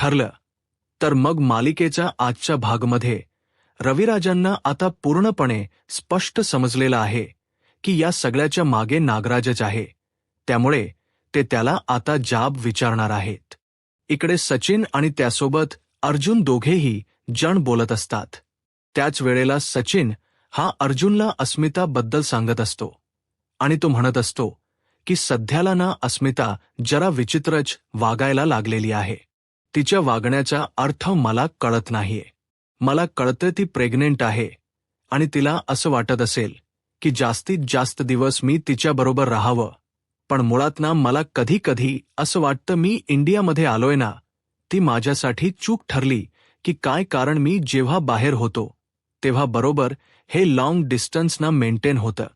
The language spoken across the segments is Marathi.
ठरलं. तर मग मालिकेच्या आजच्या भागमध्ये रविराजांना आता पूर्णपणे स्पष्ट समजलेलं आहे की या सगळ्याच्या मागे नागराजच आहे. त्यामुळे ते त्याला आता जाब विचारणार आहेत. इकडे सचिन आणि त्यासोबत अर्जुन दोघेही जण बोलत असतात. त्याच वेळेला सचिन हा अर्जुनला अस्मिताबद्दल सांगत असतो आणि तो म्हणत असतो की सध्याला ना अस्मिता जरा विचित्रच वागायला लागलेली आहे. तिच्या वागण्याचा अर्थ मला कळत नाहीये. मला कळतं ती प्रेग्नेंट आहे आणि तिला असं वाटत असेल की जास्तीत जास्त दिवस मी तिच्याबरोबर राहावं. पण मुळात ना मला कधी कधी असं वाटतं मी इंडियामध्ये आलोय ना ती माझ्यासाठी चूक ठरली की काय, कारण मी जेव्हा बाहेर होतो तेव्हा बरोबर हे लॉंग डिस्टन्स ना मेंटेन होतं.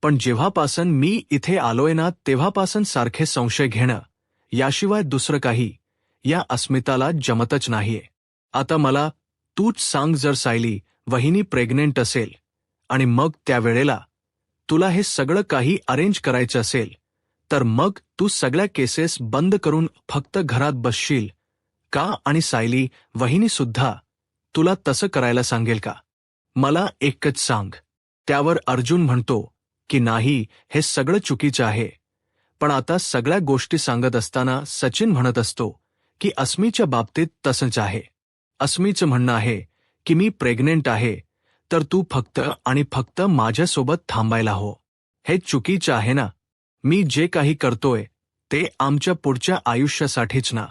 पण जेव्हापासून मी इथे आलोय ना तेव्हापासून सारखे संशय घेणं याशिवाय दुसरं काही या अस्मिताला जमतच नाहीये. आता मला तूच सांग, जर सायली वहिनी प्रेग्नेंट असेल आणि मग त्यावेळेला तुला हे सगळं काही अरेंज करायचं असेल तर मग तू सगळ्या केसेस बंद करून फक्त घरात बसशील का? आणि सायली वहिनी सुद्धा तुला तसं करायला सांगेल का? मला एकच सांग. त्यावर अर्जुन म्हणतो की नाही, हे सगळं चुकीचं आहे. पण आता सगळ्या गोष्टी सांगत असताना सचिन म्हणत असतो की अस्मीच्या बाबतीत तसंच आहे. अस्मीचं म्हणणं आहे की मी प्रेग्नेंट आहे तर तू फक्त आणि फक्त माझ्यासोबत थांबायला हो. हे चुकीचं आहे ना. मी जे काही करतोय ते आमच्या पुढच्या आयुष्यासाठीच ना.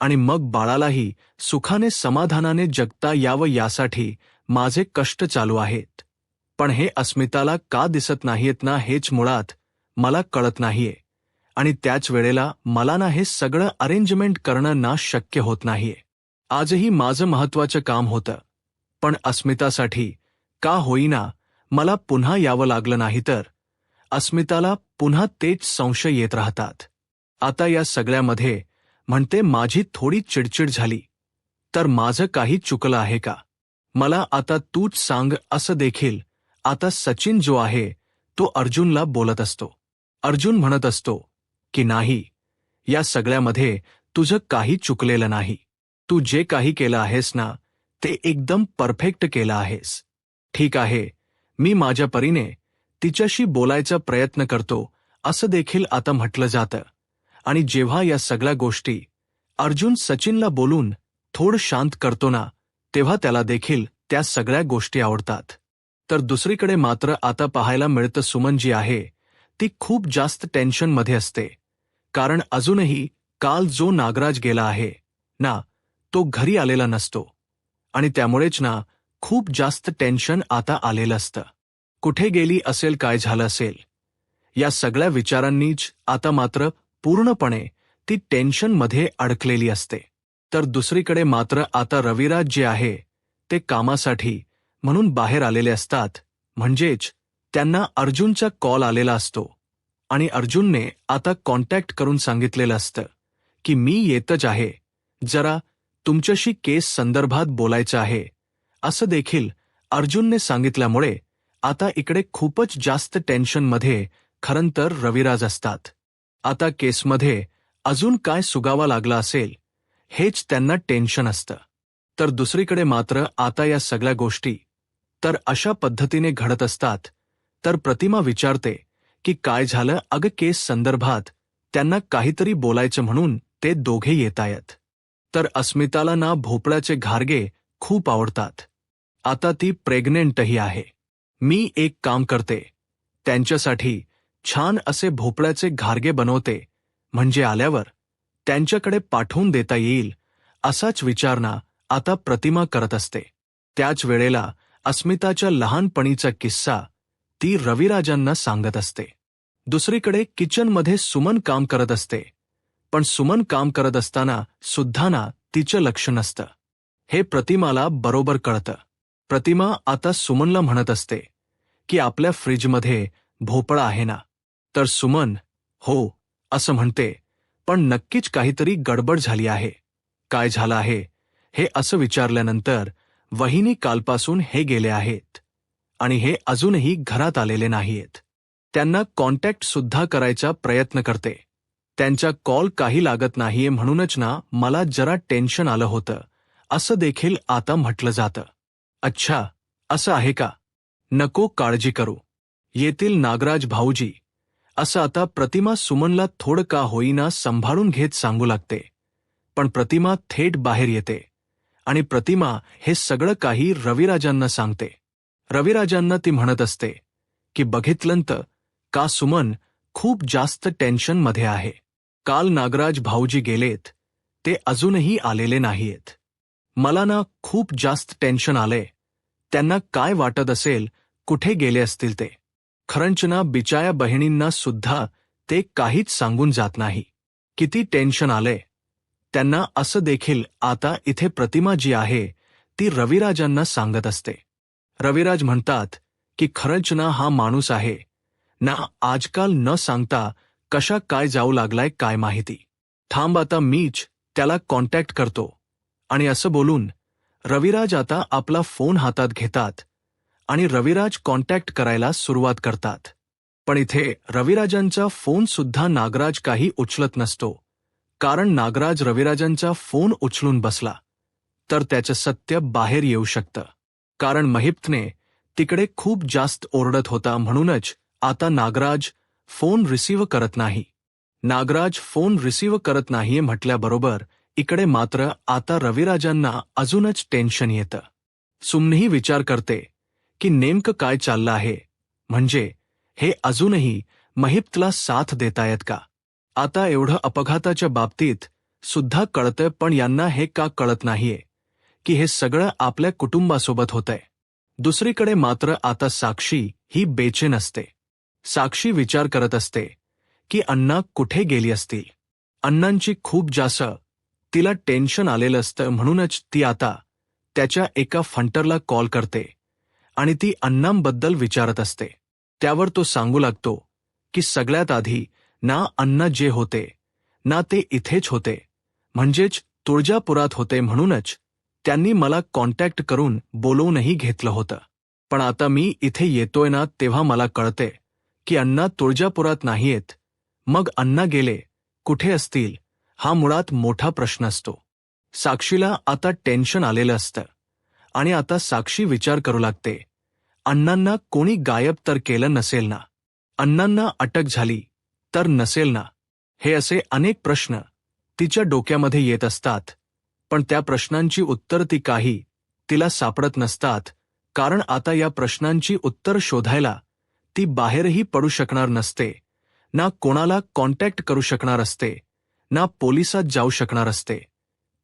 आणि मग बाळालाही सुखाने समाधानाने जगता यावं यासाठी माझे कष्ट चालू आहेत. पण हे अस्मिताला का दिसत नाहीयेत ना हेच मुळात मला कळत नाहीये. आणि त्याच वेळेला मला ना हे सगळं अरेंजमेंट करणं ना शक्य होत नाहीये. आजही माझं महत्वाचं काम होतं पण अस्मितासाठी का होईना मला पुन्हा यावं लागलं. नाही तर अस्मिताला पुन्हा तेच संशय येत राहतात. आता या सगळ्यामध्ये म्हणते माझी थोडी चिडचिड झाली तर माझं काही चुकलं आहे का? मला आता तूच सांग असं देखील आता सचिन जो आहे तो अर्जुनला बोलत असतो. अर्जुन म्हणत असतो की नाही, या सगळ्यामध्ये तुझं काही चुकलेलं नाही. तू जे काही केलं आहेस ना ते एकदम परफेक्ट केलं आहेस. ठीक आहे, मी माझ्या परीने तिच्याशी बोलायचा प्रयत्न करतो असं देखील आता म्हटलं जातं. आणि जेव्हा या सगळ्या गोष्टी अर्जुन सचिनला बोलून थोडं शांत करतो ना तेव्हा त्याला देखील त्या सगळ्या गोष्टी आवडतात. तर दुसरीकडे मात्र आता पाहायला मिळतं सुमन जी आहे ती खूप जास्त टेन्शनमध्ये असते. कारण अजूनही काल जो नागराज गेला आहे ना तो घरी आलेला नसतो आणि त्यामुळेच ना खूप जास्त टेन्शन आता आलेलं असतं. कुठे गेली असेल, काय झालं असेल, या सगळ्या विचारांनीच आता मात्र पूर्णपणे ती टेन्शनमध्ये अडकलेली असते. तर दुसरीकडे मात्र आता रविराज जे आहे ते कामासाठी म्हणून बाहेर आलेले असतात. म्हणजेच त्यांना अर्जुनचा कॉल आलेला असतो आणि अर्जुनने आता कॉन्टॅक्ट करून सांगितलेलं असतं की मी येतच आहे, जरा तुमच्याशी केस संदर्भात बोलायचं आहे. असं देखील अर्जुनने सांगितल्यामुळे आता इकडे खूपच जास्त टेन्शनमध्ये खरं तर रविराज असतात. आता केसमध्ये अजून काय सुगावा लागला असेल हेच त्यांना टेन्शन असतं. तर दुसरीकडे मात्र आता या सगळ्या गोष्टी तर अशा पद्धतीने घडत असतात. तर प्रतिमा विचारते की काय झालं अगं, केस संदर्भात त्यांना काहीतरी बोलायचं म्हणून ते दोघे येतायत. तर अस्मिताला ना भोपळ्याचे घारगे खूप आवडतात. आता ती प्रेग्नेंटही आहे. मी एक काम करते, त्यांच्यासाठी छान असे भोपळ्याचे घारगे बनवते, म्हणजे आल्यावर त्यांच्याकडे पाठवून देता येईल असाच विचार ना आता प्रतिमा करत असते. त्याच वेळेला अस्मिताच्या लहानपणीचा किस्सा ती रविराजांना सांगत असते. दुसरीकडे किचनमध्ये सुमन काम करत असते. पण सुमन काम करत असताना सुद्धा ना तिचं लक्ष नसतं. हे प्रतिमाला बरोबर कळतं. प्रतिमा आता सुमनला म्हणत असते की आपल्या फ्रीजमध्ये भोपळा आहे ना. तर सुमन हो असं म्हणते, पण नक्कीच काहीतरी गडबड झाली आहे. काय झालं आहे हे असं विचारल्यानंतर वहिनी कालपासून हे गेले आहेत आणि हे अजूनही घरात आलेले नाहीत. त्यांना कॉन्टॅक्ट सुद्धा करायचा प्रयत्न करते त्यांचा कॉल काही लागत नाहीये म्हणूनच ना मला जरा टेन्शन आलं होतं, असं देखील आता म्हटलं जातं. अच्छा, असं आहे का? नको काळजी करू. येतील नागराज भाऊजी, असं आता प्रतिमा सुमनला थोडं का होईना सांभाळून घेत सांगू लागते. पण प्रतिमा थेट बाहेर येते आणि प्रतिमा हे सगळं काही रविराजांना सांगते. रविराजांना ती म्हणत असते की बघितलंत का सुमन खूप जास्त टेन्शनमध्ये आहे. काल नागराज भाऊजी गेलेत, ते अजूनही आलेले नाहीयेत. मला ना खूप जास्त टेन्शन आलंय. त्यांना काय वाटत असेल, कुठे गेले असतील ते. खरंच ना बिचाया बहिणींना सुद्धा ते काहीच सांगून जात नाही. किती टेन्शन आलंय त्यांना असं देखील आता इथे प्रतिमा जी आहे ती रविराजांना सांगत असते. रविराज म्हणतात की खरंच ना हा माणूस आहे ना आजकाल न सांगता कशा काय जाऊ लागलाय काय माहिती. थांब आता मीच त्याला कॉन्टॅक्ट करतो. आणि असं बोलून रविराज आता आपला फोन हातात घेतात आणि रविराज कॉन्टॅक्ट करायला सुरुवात करतात. पण इथे रविराजांचा फोन सुद्धा नागराज काही उचलत नसतो. कारण नागराज रविराजांचा फोन उचलून बसला तर त्याचं सत्य बाहेर येऊ शकतं. कारण महिप्तने तिकडे खूप जास्त ओरडत होता म्हणूनच आता नागराज फोन रिसीव्ह करत नाही. नागराज फोन रिसीव्ह करत नाहीये म्हटल्याबरोबर इकडे मात्र आता रविराजांना अजूनच टेन्शन येतं. सुमनही विचार करते की नेमकं काय चाललं आहे, म्हणजे हे अजूनही महिप्तला साथ देतायत का. आता एवढं अपघाताच्या बाबतीत सुद्धा कळतंय पण यांना हे का कळत नाहीये की हे सगळं आपल्या कुटुंबासोबत होतंय. दुसरीकडे मात्र आता साक्षी ही बेचैन असते. साक्षी विचार करत असते की अण्णा कुठे गेली असतील. अण्णांची खूप जास्त तिला टेन्शन आलेलं असतं म्हणूनच ती आता त्याच्या एका फंटरला कॉल करते आणि ती अण्णांबद्दल विचारत असते. त्यावर तो सांगू लागतो की सगळ्यात आधी ना अण्णा जे होते ना ते इथेच होते, म्हणजेच तुळजापुरात होते म्हणूनच त्यांनी मला कॉन्टॅक्ट करून बोलवूनही घेतलं होतं. पण आता मी इथे येतोय ना तेव्हा मला कळते की अण्णा तुळजापुरात नाहीयेत. मग अण्णा गेले कुठे असतील हा मुळात मोठा प्रश्न असतो. साक्षीला आता टेन्शन आलेलं असतं आणि आता साक्षी विचार करू लागते अण्णांना कोणी गायब तर केलं नसेल ना, अण्णांना अटक झाली तर नसेल ना. हे असे अनेक प्रश्न तिच्या डोक्यामध्ये येत असतात. पण त्या प्रश्नांची उत्तर ती काही तिला सापडत नसतात. कारण आता या प्रश्नांची उत्तर शोधायला ती बाहेरही पडू शकणार नसते, ना कोणाला कॉन्टॅक्ट करू शकणार असते, ना पोलिसात जाऊ शकणार असते.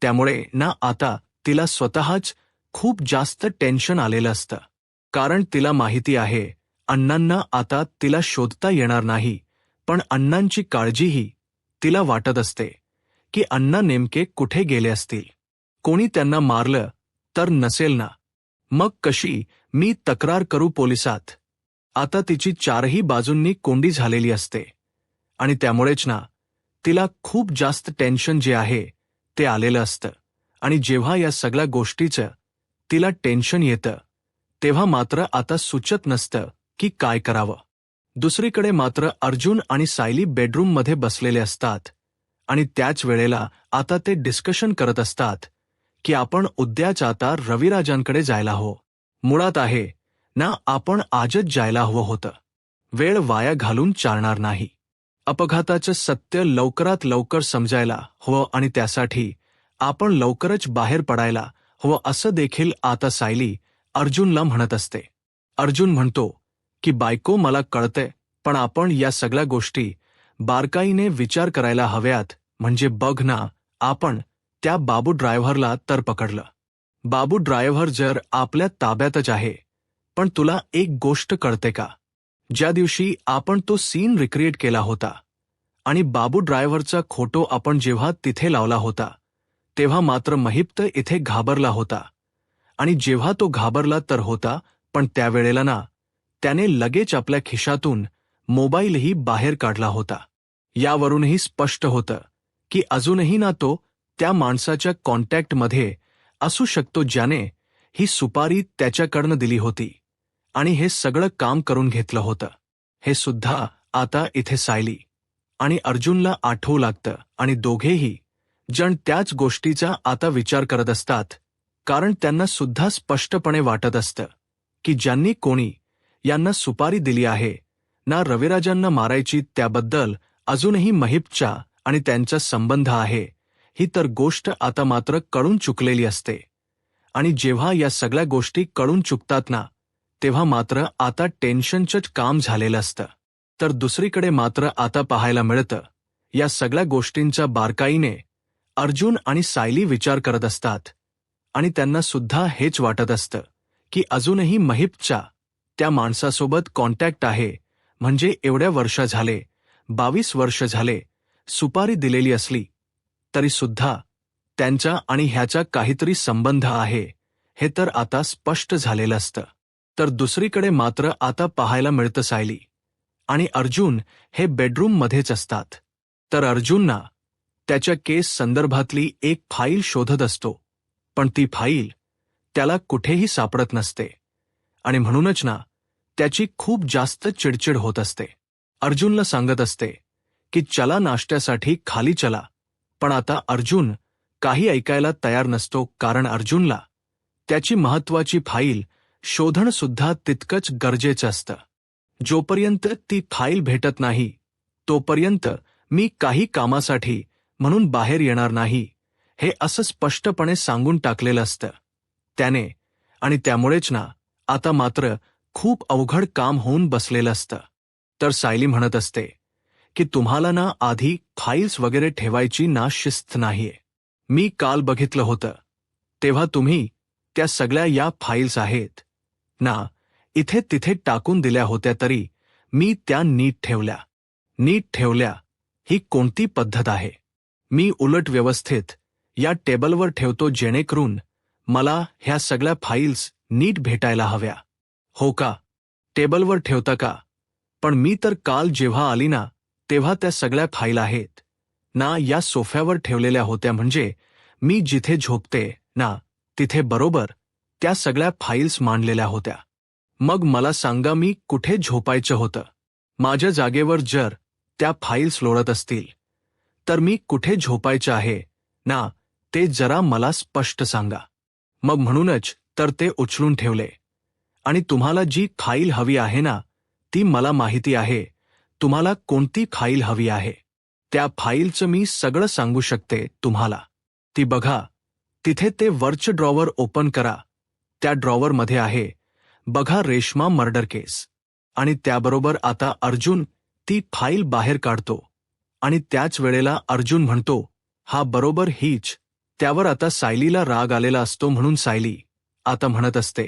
त्यामुळे ना आता तिला स्वतःच खूप जास्त टेन्शन आलेलं असतं. कारण तिला माहिती आहे अण्णांना आता तिला शोधता येणार नाही. पण अण्णांची काळजीही तिला वाटत असते की अण्णा नेमके कुठे गेले असतील. कोणी त्यांना मारलं तर नसेल ना. मग कशी मी तक्रार करू पोलिसात. आता तिची चारही बाजूंनी कोंडी झालेली असते आणि त्यामुळेच ना तिला खूप जास्त टेन्शन जे आहे ते आलेलं असतं. आणि जेव्हा या सगळ्या गोष्टीचं तिला टेन्शन येतं तेव्हा मात्र आता सुचत नसतं की काय करावं. दुसरीकडे मात्र अर्जुन आणि सायली बेडरूममध्ये बसलेले असतात आणि त्याच वेळेला आता ते डिस्कशन करत असतात की आपण उद्याच आता रविराजांकडे जायला हवं. मुळात आहे ना आपण आजच जायला हवं होतं. वेळ वाया घालून चालणार नाही. अपघाताचं सत्य लवकरात लवकर समजायला हवं आणि त्यासाठी आपण लवकरच बाहेर पडायला हवं असं देखील आता सायली अर्जुनला म्हणत असते. अर्जुन म्हणतो की बायको मला कळतंय पण आपण या सगळ्या गोष्टी बारकाईने विचार करायला हव्यात. म्हणजे बघ ना आपण त्या बाबू ड्रायव्हरला तर पकडलं. बाबू ड्रायव्हर जर आपल्या ताब्यातच आहे. पण तुला एक गोष्ट कळते का, ज्या दिवशी आपण तो सीन रिक्रिएट केला होता आणि बाबू ड्रायव्हरचा फोटो आपण जेव्हा तिथे लावला होता तेव्हा मात्र महिप्त इथे घाबरला होता. आणि जेव्हा तो घाबरला तर होता पण त्यावेळेला ना त्याने लगेच आपल्या खिशातून मोबाईलही बाहेर काढला होता. यावरूनही स्पष्ट होतं की अजूनही ना तो त्या माणसाच्या कॉन्टॅक्टमध्ये असू शकतो ज्याने ही सुपारी त्याच्याकडनं दिली होती आणि हे सगळं काम करून घेतलं होतं. हे सुद्धा आता इथे सायली आणि अर्जुनला आठवू लागतं आणि दोघेही जण त्याच गोष्टीचा आता विचार करत असतात, कारण त्यांना सुद्धा स्पष्टपणे वाटत असतं की ज्यांनी कोणी यांना सुपारी दिली आहे ना रविराजांना मारायची, त्याबद्दल अजूनही महिपचा आणि त्यांचा संबंध आहे, ही तर गोष्ट आता मात्र कळून चुकलेली असते. आणि जेव्हा या सगळ्या गोष्टी कळून चुकतात ना, तेव्हा मात्र आता टेन्शनचंच काम झालेलं असतं. तर दुसरीकडे मात्र आता पाहायला मिळतं, या सगळ्या गोष्टींचा बारकाईने अर्जुन आणि सायली विचार करत असतात आणि त्यांना सुद्धा हेच वाटत असतं की अजूनही महिपचा त्या माणसासोबत कॉन्टॅक्ट आहे, म्हणजे एवढ्या वर्ष झाले, 22 वर्ष झाले, सुपारी दिलेली असली तरी सुद्धा त्यांचा आणि ह्याचा काहीतरी संबंध आहे, हे तर आता स्पष्ट झालेलं असतं. तर दुसरीकडे मात्र आता पाहायला मिळतं सायली आणि अर्जुन हे बेडरूममध्येच असतात. तर अर्जुनना त्याच्या केस संदर्भातली एक फाईल शोधत असतो, पण ती फाईल त्याला कुठेही सापडत नसते आणि म्हणूनच ना त्याची खूप जास्त चिडचिड होत असते. अर्जुनला सांगत असते की चला नाश्त्यासाठी खाली चला, पण आता अर्जुन काही ऐकायला तयार नसतो, कारण अर्जुनला त्याची महत्वाची फाईल शोधणं सुद्धा तितकंच गरजेचं असतं. जोपर्यंत ती फाईल भेटत नाही तोपर्यंत मी काही कामासाठी म्हणून बाहेर येणार नाही, हे असं स्पष्टपणे सांगून टाकलेलं असतं त्याने. आणि त्यामुळेच ना आता मात्र खूप अवघड काम होऊन बसलेलं असतं. तर सायली म्हणत असते की तुम्हाला ना आधी फाईल्स वगैरे ठेवायची ना शिस्त नाहीये. मी काल बघितलं होतं तेव्हा तुम्ही त्या सगळ्या या फाईल्स आहेत ना इथे तिथे टाकून दिल्या होत्या, तरी मी त्या नीट ठेवल्या ही कोणती पद्धत आहे? मी उलट व्यवस्थित या टेबलवर ठेवतो, जेणेकरून मला ह्या सगळ्या फाईल्स नीट भेटायला हव्या. हो का? टेबलवर ठेवता का? पण मी तर काल जेव्हा आली ना तेव्हा त्या सगळ्या फाईल आहेत ना या सोफ्यावर ठेवलेल्या होत्या, म्हणजे मी जिथे झोपते ना तिथे बरोबर त्या सगळ्या फाईल्स मांडलेल्या होत्या. मग मला सांगा, मी कुठे झोपायचं होतं? माझ्या जागेवर जर त्या फाईल्स लोळत असतील तर मी कुठे झोपायचं आहे ना ते जरा मला स्पष्ट सांगा. मग म्हणूनच तर ते उचलून ठेवले. आणि तुम्हाला जी फाईल हवी आहे ना ती मला माहिती आहे. तुम्हाला कोणती फाईल हवी आहे त्या फाईलचं मी सगळं सांगू शकते तुम्हाला. ती बघा, तिथे ते वरचं ड्रॉवर ओपन करा, त्या ड्रॉवरमध्ये आहे बघा रेश्मा मर्डर केस. आणि त्याबरोबर आता अर्जुन ती फाईल बाहेर काढतो आणि त्याच वेळेला अर्जुन म्हणतो, हा बरोबर हीच. त्यावर आता सायलीला राग आलेला असतो, म्हणून सायली आता म्हणत असते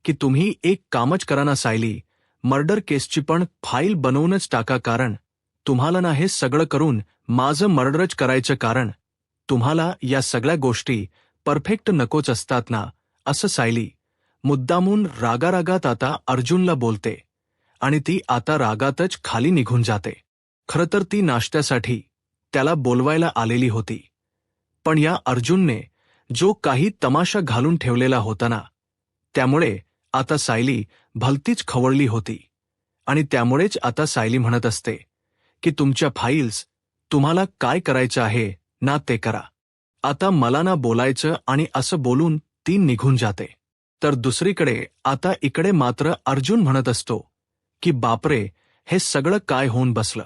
की तुम्ही एक कामच करा ना सायली, मर्डर केसची पण फाईल बनवूनच टाका, कारण तुम्हाला ना हे सगळं करून माझं मर्डरच करायचं, कारण तुम्हाला या सगळ्या गोष्टी परफेक्ट नकोच असतात ना, असं सायली मुद्दामून रागारागात आता अर्जुनला बोलते आणि ती आता रागातच खाली निघून जाते. खरं तर ती नाश्त्यासाठी त्याला बोलवायला आलेली होती, पण या अर्जुनने जो काही तमाशा घालून ठेवलेला होता ना, त्यामुळे आता सायली भलतीच खवळली होती. आणि त्यामुळेच आता सायली म्हणत असते की तुमच्या फाईल्स तुम्हाला काय करायचं आहे ना ते करा, आता मला ना बोलायचं, आणि असं बोलून ती निघून जाते. तर दुसरीकडे आता इकडे मात्र अर्जुन म्हणत असतो की बापरे, हे सगळं काय होऊन बसलं?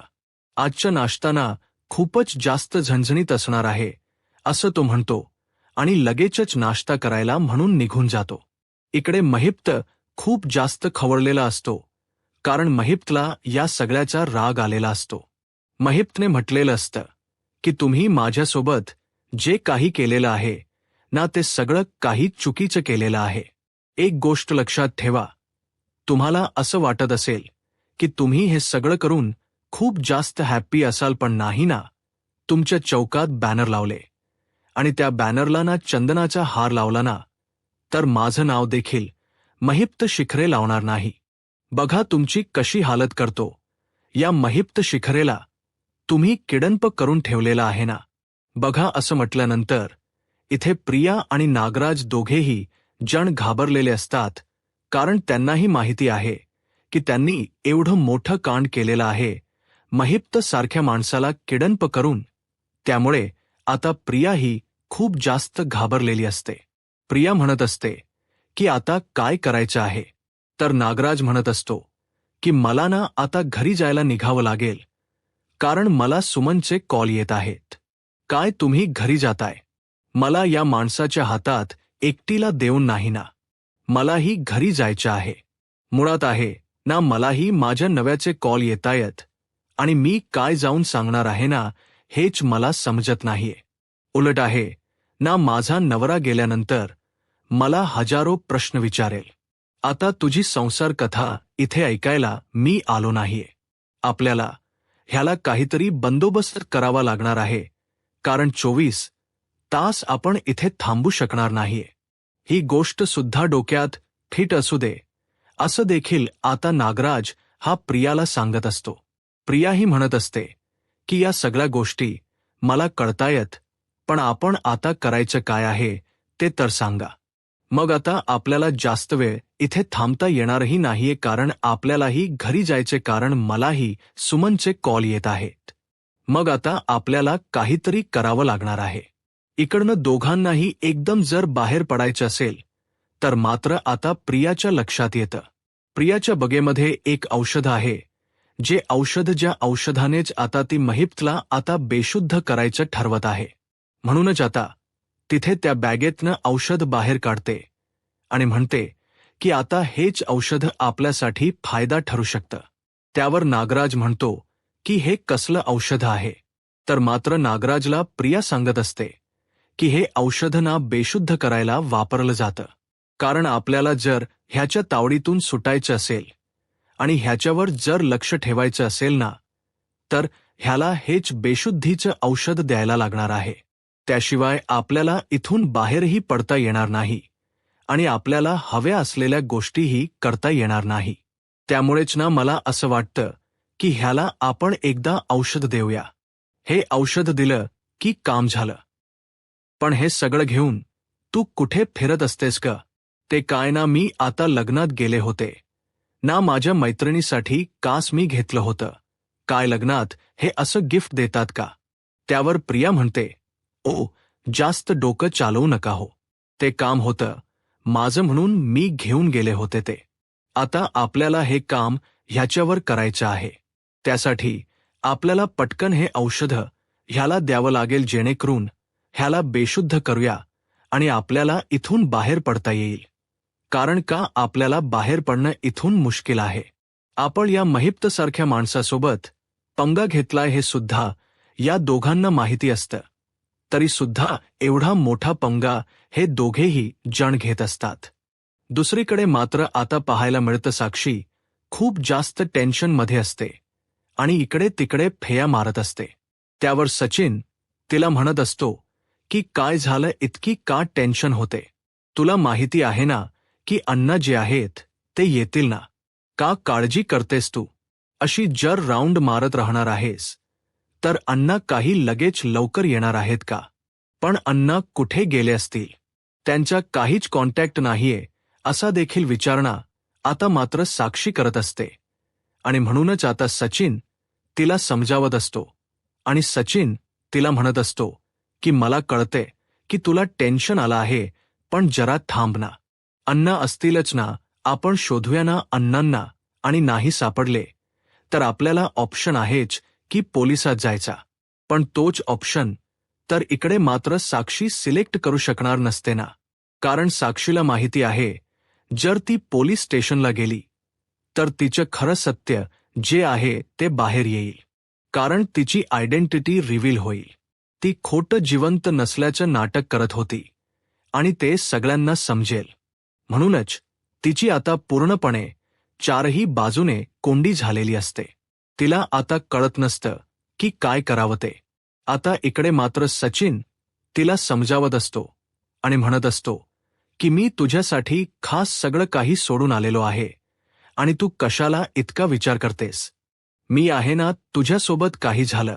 आजच्या नाश्ताना खूपच जास्त झणझणीत असणार आहे, असं तो म्हणतो आणि लगेचच नाश्ता करायला म्हणून निघून जातो. इकडे महिप्त खूप जास्त खवळलेला असतो, कारण महिप्तला या सगळ्याचा राग आलेला असतो. महिप्तने म्हटलेलं असतं की तुम्ही माझ्यासोबत जे काही केलेलं आहे ना ते सगळं काही चुकीचं केलेलं आहे. एक गोष्ट लक्षात ठेवा, तुम्हाला असं वाटत असेल की तुम्ही हे सगळं करून खूप जास्त हॅप्पी असाल, पण नाही ना. तुमच्या चौकात बॅनर लावले आणि त्या बॅनरला ना चंदनाचा हार लावला ना, तर माझं नाव देखील महिप्त शिखरे लावणार नाही. बघा तुमची कशी हालत करतो. या महिप्त शिखरेला तुम्ही किडनप करून ठेवलेला आहे ना. बघा, असं म्हटल्यानंतर इथे प्रिया आणि नागराज दोघेही जण घाबरलेले असतात, कारण त्यांनाही माहिती आहे की त्यांनी एवढं मोठं कांड केलेलं आहे, महिप्त सारख्या माणसाला किडनप करून. त्यामुळे आता प्रियाही खूप जास्त घाबरलेली असते. प्रिया म्हणत असते की आता काय करायचं आहे. तर नागराज म्हणत असतो की मला ना आता घरी जायला निघावं लागेल, कारण मला सुमनचे कॉल येत आहेत. काय तुम्ही घरी जाताय? मला या माणसाच्या हातात एकटीला देऊन नाही ना. मलाही घरी जायचं आहे. मुळात आहे ना मलाही माझ्या नव्याचे कॉल येतायत आणि मी काय जाऊन सांगणार आहे ना हेच मला समजत नाहीये. उलट आहे ना माझा नवरा गेल्यानंतर मला हजारो प्रश्न विचारेल. आता तुझी संसार कथा इथे ऐकायला मी आलो नाहीये. आपल्याला ह्याला काहीतरी बंदोबस्त करावा लागणार आहे, कारण 24 तास आपण इथे थांबू शकणार नाहीये. ही गोष्ट सुद्धा डोक्यात फिट असू दे, असं देखील आता नागराज हा प्रियाला सांगत असतो. प्रियाही म्हणत असते की या सगळ्या गोष्टी मला कळतायत, पण आपण आता करायचं काय आहे ते तर सांगा. मग आता आपल्याला जास्त वेळ इथे थांबता येणारही नाहीये, कारण आपल्यालाही घरी जायचे, कारण मलाही सुमनचे कॉल येत आहेत. मग आता आपल्याला काहीतरी करावं लागणार आहे. इकडनं दोघांनाही एकदम जर बाहेर पडायचं असेल तर मात्र आता प्रियाच्या लक्षात येतं. प्रियाच्या बगेमध्ये एक औषध आहे, जे औषध ज्या औषधानेच आता ती महिप्तला आता बेशुद्ध करायचं ठरवत आहे. म्हणूनच आता तिथे त्या बॅगेतनं औषध बाहेर काढते आणि म्हणते की आता हेच औषध आपल्यासाठी फायदा ठरू शकतं. त्यावर नागराज म्हणतो की हे कसलं औषध आहे. तर मात्र नागराजला प्रिया सांगत असते की हे औषध ना बेशुद्ध करायला वापरलं जातं, कारण आपल्याला जर ह्याच्या तावडीतून सुटायचं असेल आणि ह्याच्यावर जर लक्ष ठेवायचं असेल ना, तर ह्याला हेच बेशुद्धीचं औषध द्यायला लागणार आहे. त्याशिवाय आपल्याला इथून बाहेरही पडता येणार नाही आणि आपल्याला हव्या असलेल्या गोष्टीही करता येणार नाही. त्यामुळेच ना मला असं वाटतं की ह्याला आपण एकदा औषध देऊया. हे औषध दिलं की काम झालं. पण हे सगळं घेऊन तू कुठे फिरत असतेस का? ते काय ना, मी आता लग्नात गेले होते ना, माझ्या मैत्रिणीसाठी कास मी घेतलं होतं. काय लग्नात हे असं गिफ्ट देतात का? त्यावर प्रिया म्हणते, ओ, जास्त डोकं चालवू नका हो. ते काम होतं माझं म्हणून मी घेऊन गेले होते ते. आता आपल्याला हे काम ह्याच्यावर करायचं आहे. त्यासाठी आपल्याला पटकन हे औषध ह्याला द्यावं लागेल, जेणेकरून ह्याला बेशुद्ध करूया आणि आपल्याला इथून बाहेर पडता येईल. कारण का आपल्याला बाहेर पडणं इथून मुश्किल आहे. आपण या महिप्तसारख्या माणसासोबत पंगा घेतलाय हे सुद्धा या दोघांना माहिती असतं. तरी सुद्धा एवढा मोठा पंगा हे दोघेही जण घेत असतात. दुसरीकडे मात्र आता पाहायला मिळतं साक्षी खूप जास्त टेन्शनमध्ये असते आणि इकडे तिकडे फेया मारत असते. त्यावर सचिन तिला म्हणत असतो की काय झालं, इतकी का टेन्शन होते? तुला माहिती आहे ना की अण्णा जे आहेत ते येतील ना. का काळजी करतेस तू? अशी जर राऊंड मारत राहणार आहेस तर अण्णा काही लगेच लवकर येणार आहेत का? पण अण्णा कुठे गेले असतील? त्यांच्या काहीच कॉन्टॅक्ट नाहीये असा देखील विचारणा आता मात्र साक्षी करत असते. आणि म्हणूनच आता सचिन तिला समजावत असतो आणि सचिन तिला म्हणत असतो की मला कळते की तुला टेन्शन आलं आहे, पण जरा थांब ना. अण्णा असतीलच ना, आपण शोधूया ना अण्णांना, आणि नाही सापडले तर आपल्याला ऑप्शन आहेच की पोलिसात जायचा. पण तोच ऑप्शन तर इकडे मात्र साक्षी सिलेक्ट करू शकणार नसते ना, कारण साक्षीला माहिती आहे जर ती पोलीस स्टेशनला गेली तर तिचं खरं सत्य जे आहे ते बाहेर येईल, कारण तिची आयडेंटिटी रिव्हील होईल. ती खोटं जिवंत नसल्याचं नाटक करत होती आणि ते सगळ्यांना समजेल. म्हणूनच तिची आता पूर्णपणे चारही बाजूने कोंडी झालेली असते. तिला आता कळत नसतं की काय करावं ते. आता इकडे मात्र सचिन तिला समजावत असतो आणि म्हणत असतो की मी तुझ्यासाठी खास सगळं काही सोडून आलेलो आहे आणि तू कशाला इतका विचार करतेस? मी आहे ना तुझ्यासोबत. काही झालं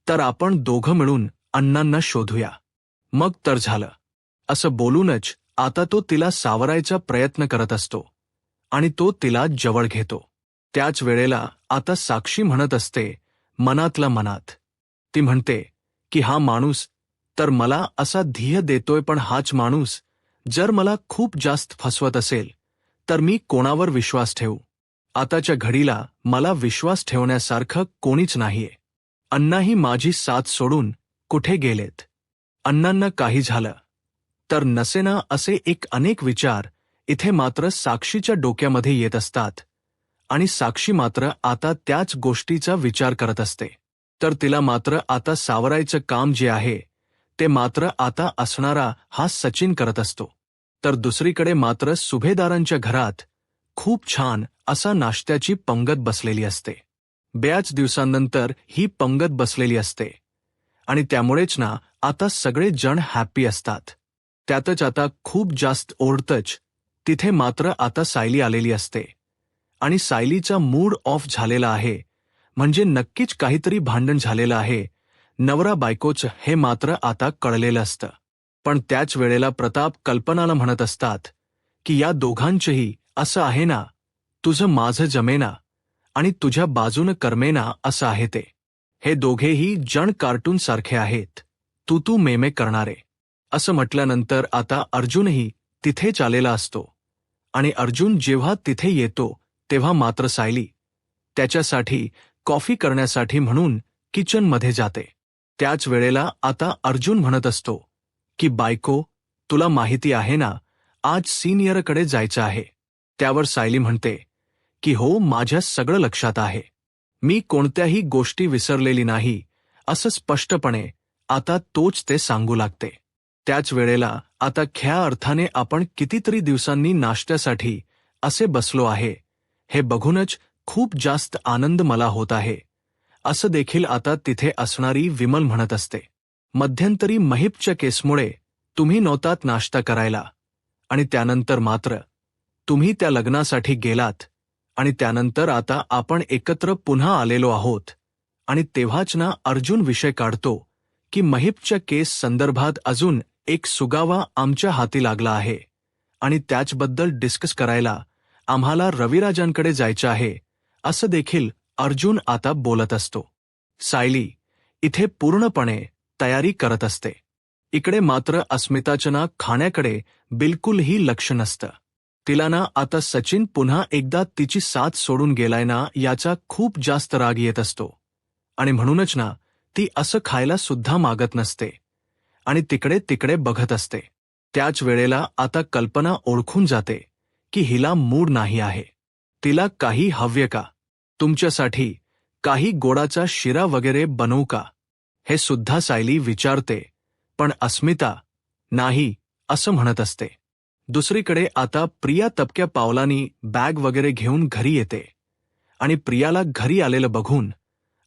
तर आपण दोघं मिळून अण्णांना शोधूया, मग तर झालं. असं बोलूनच आता तो तिला सावरायचा प्रयत्न करत असतो आणि तो तिला जवळ घेतो. त्याच वेळेला आता साक्षी म्हणत असते, मनातल्या मनात. ती म्हणते की हा माणूस तर मला असा ध्येय देतोय, पण हाच माणूस जर मला खूप जास्त फसवत असेल तर मी कोणावर विश्वास ठेवू? आताच्या घडीला मला विश्वास ठेवण्यासारखं कोणीच नाहीये. अण्णाही माझी साथ सोडून कुठे गेलेत? अण्णांना काही झालं तर नसेना असे अनेक विचार इथे मात्र साक्षीच्या डोक्यामध्ये येत असतात आणि साक्षी मात्र आता त्याच गोष्टीचा विचार करत असते. तर तिला मात्र आता सावरायचं काम जे आहे ते मात्र आता असणारा हा सचिन करत असतो. तर दुसरीकडे मात्र सुभेदारांच्या घरात खूप छान असा नाश्त्याची पंगत बसलेली असते. बऱ्याच दिवसांनंतर ही पंगत बसलेली असते आणि त्यामुळेच ना आता सगळे जण हॅप्पी असतात. त्यातच आता खूप जास्त ओढतच तिथे मात्र आता सायली आलेली असते आणि सायलीचा मूड ऑफ झालेला आहे, म्हणजे नक्कीच काहीतरी भांडण झालेलं आहे नवरा बायकोचं, हे मात्र आता कळलेलं असतं. पण त्याच वेळेला प्रताप कल्पनाला म्हणत असतात की या दोघांचंही असं आहे ना, तुझं माझं जमेना आणि तुझ्या बाजूनं करमेना असं आहे ते. हे दोघेही जण कार्टून सारखे आहेत, तू मेमे करणारे. असं म्हटल्यानंतर आता अर्जुनही तिथेच आलेला असतो आणि अर्जुन जेव्हा तिथे येतो तेव्हा मात्र सायली त्याच्यासाठी कॉफी करण्यासाठी म्हणून किचनमध्ये जाते. त्याच वेळेला आता अर्जुन म्हणत असतो की बायको, तुला माहिती आहे ना आज सिनियरकडे जायचं आहे. त्यावर सायली म्हणते की हो, माझ्या सगळं लक्षात आहे, मी कोणत्याही गोष्टी विसरलेली नाही, असं स्पष्टपणे आता तोच ते सांगू लागते. त्याच वेळेला आता खऱ्या अर्थाने आपण कितीतरी दिवसांनी नाश्त्यासाठी असे बसलो आहे हे बघूनच खूप जास्त आनंद मला होत आहे, असं देखील आता तिथे असणारी विमल म्हणत असते. मध्यंतरी महिपच्या केसमुळे तुम्ही नव्हतात नाश्ता करायला आणि त्यानंतर मात्र तुम्ही त्या लग्नासाठी गेलात आणि त्यानंतर आता आपण एकत्र पुन्हा आलेलो आहोत आणि तेव्हाच ना अर्जुन विषय काढतो की महिपच्या केस संदर्भात अजून एक सुगावा आमच्या हाती लागला आहे आणि त्याचबद्दल डिस्कस करायला आम्हाला रविराजांकडे जायचं आहे, असं देखील अर्जुन आता बोलत असतो. सायली इथे पूर्णपणे तयारी करत असते. इकडे मात्र अस्मिताच्या ना खाण्याकडे बिलकुलही लक्ष नसतं. तिला ना आता सचिन पुन्हा एकदा तिची साथ सोडून गेलाय ना याचा खूप जास्त राग येत असतो आणि म्हणूनच ना ती असं खायला सुद्धा मागत नसते आणि तिकडे तिकडे बघत असते. त्याच वेळेला आता कल्पना ओळखून जाते की हिला मूड नाही आहे. तिला काही हव्य का? तुमच्यासाठी काही गोडाचा शिरा वगैरे बनवू का? हे सुद्धा सायली विचारते, पण अस्मिता नाही असं म्हणत असते. दुसरीकडे आता प्रिया तपक्या पावलांनी बॅग वगैरे घेऊन घरी येते आणि प्रियाला घरी आलेलं बघून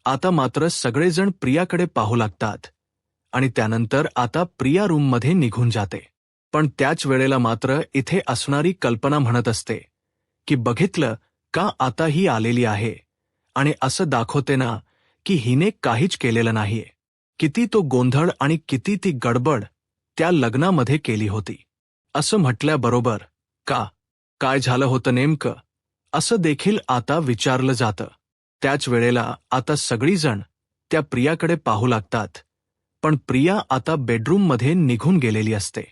आता मात्र सगळेजण प्रियाकडे पाहू लागतात आणि त्यानंतर आता प्रिया रूममध्ये निघून जाते. पण त्याच वेळेला मात्र इथे असणारी कल्पना म्हणत असते की बघितलं का आता ही आलेली आहे आणि असं दाखवते ना की हिने काहीच केलेलं नाहीये. किती तो गोंधळ आणि किती ती गडबड त्या लग्नामध्ये केली होती. असं म्हटल्याबरोबर काय झालं होतं नेमकं, असं देखील आता विचारलं जातं. त्याच वेळेला आता सगळीजण त्या प्रियाकडे पाहू लागतात, पण प्रिया आता बेडरूममध्ये निघून गेलेली असते.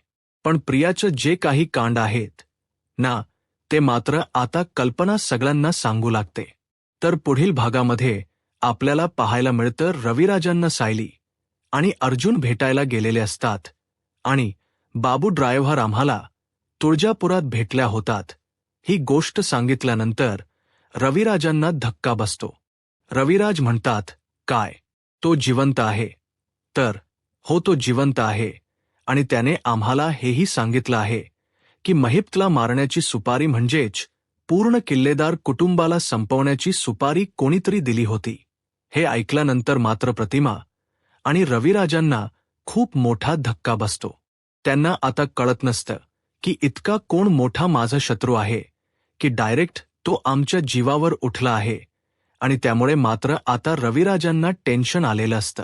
पण प्रियाचं जे काही कांड आहेत ना ते मात्र आता कल्पना सगळ्यांना सांगू लागते. तर पुढील भागामध्ये आपल्याला पाहायला मिळतं रविराजांना सायली आणि अर्जुन भेटायला गेलेले असतात आणि बाबू ड्रायव्हर आम्हाला तुळजापुरात भेटल्या होतात. ही गोष्ट सांगितल्यानंतर रविराजांना धक्का बसतो. रविराज म्हणतात, काय तो जिवंत आहे? तर हो, तो जिवंत आहे आणि त्याने आम्हाला हेही सांगितलं आहे की महिपतला मारण्याची सुपारी म्हणजेच पूर्ण किल्लेदार कुटुंबाला संपवण्याची सुपारी कोणीतरी दिली होती. हे ऐकल्यानंतर मात्र प्रतिमा आणि रविराजांना खूप मोठा धक्का बसतो. त्यांना आता कळत नसतं की इतका कोण मोठा माझा शत्रू आहे की डायरेक्ट तो आमच्या जीवावर उठला आहे आणि त्यामुळे मात्र आता रविराजांना टेन्शन आलेलं असतं.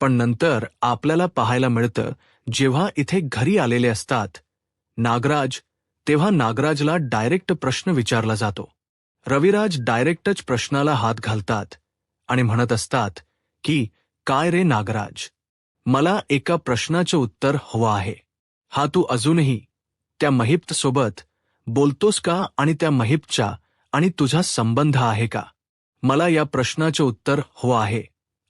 पण नंतर आपल्याला पाहायला मिळतं जेव्हा इथे घरी आलेले असतात नागराज, तेव्हा नागराजला डायरेक्ट प्रश्न विचारला जातो. रविराज डायरेक्टच प्रश्नाला हात घालतात आणि म्हणत असतात की काय रे नागराज, मला एका प्रश्नाचं उत्तर हवं आहे. हा तू अजूनही त्या महिप्तसोबत बोलतोस का आणि त्या महिपचा आणि तुझा संबंध आहे का? मला या प्रश्नाचं उत्तर हवं आहे.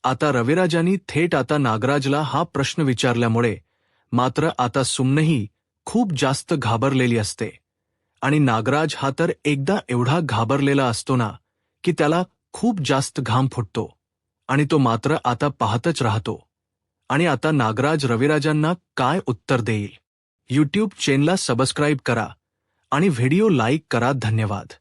आता रविराजांनी थेट आता नागराजला हा प्रश्न विचारल्यामुळे मात्र आता सुमनही खूप जास्त घाबरलेली असते. आणि नागराज हा तर एकदा एवढा घाबरलेला असतो ना की त्याला खूप जास्त घाम फुटतो आणि तो मात्र आता पाहतच राहतो. आणि आता नागराज रविराजांना काय उत्तर देईल? यूट्यूब चॅनलला सबस्क्राईब करा आणि व्हिडिओ लाईक करा. धन्यवाद.